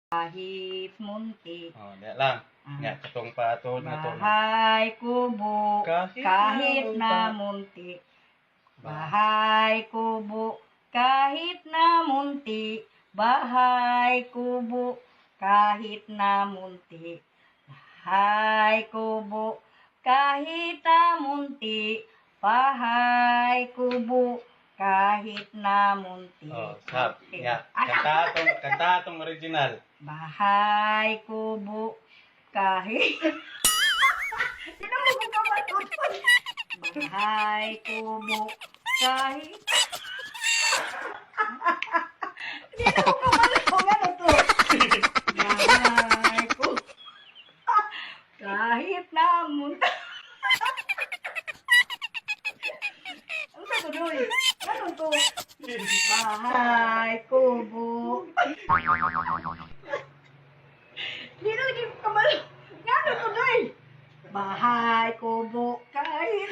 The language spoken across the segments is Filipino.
Kahit munti. Oh, diya lang. Nga katong patod na to. Bahay kubo kahit na munti. Bahay kubo kahit na munti. Bahay kubo kahit na munti. Bahay kubo kahit na munti. Bahay kubo kahit na munti. Oh, sab. Okay. Nga kanta atong original. Bahay kubo kahit sino mo ka matutol? Bahay kubo kahit sino mo ka matutol? Ano to? Bahay kubo kahit namunta. Ano sa to, Doy? Ano to? Bahay kubo. Dito lagi kabalo. Ngano to, Doy? Bahay kubo kahit.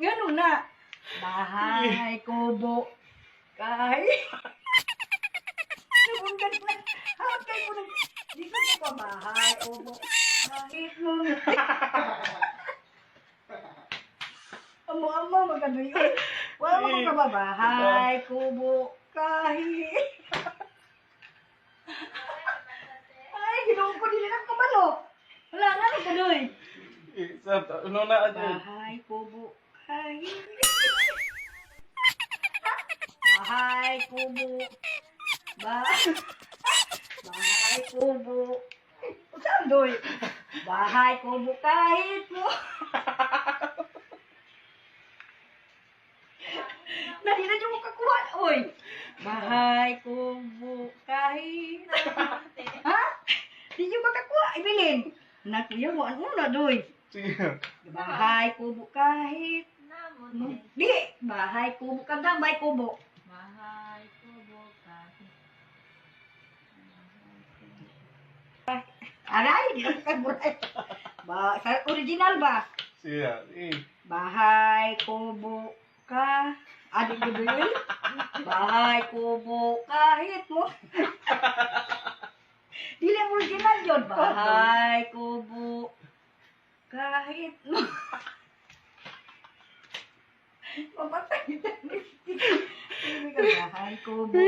Ngano na? Bahay kubo kahit. Nabunggan na. Hakay ko na. Dito ko pa bahay kubo kahit munti. Amo magkano yun? Wala mo kong kababahay kubo kahit. Ay, ginawa ko din ang kabalo. Wala na ni Kadoy. Sab, ano na adun? Bahay kubo kahit. Bahay kubo. Bahay kubo. Saan, Doy? Bahay kubo kahit mo. Nadina niyo mo kakuha, oy. Bahay kubo kahit. Ha? Di niyo makakuha, Ibilin. Nakuya mo, ano na, Doy? Sige. Bahay kubo kahit. Di, bahay kubo kagam, bahay kubo. Bahay kubo kahit. Aray, di ka kaguray. Sa original ba? Sige. Bahay kubo ka. Adik ko doon. Bahay kubo kahit mo. Dili ang original yun. Bahay kubo kahit mo. Mamatay na. Bahay kubo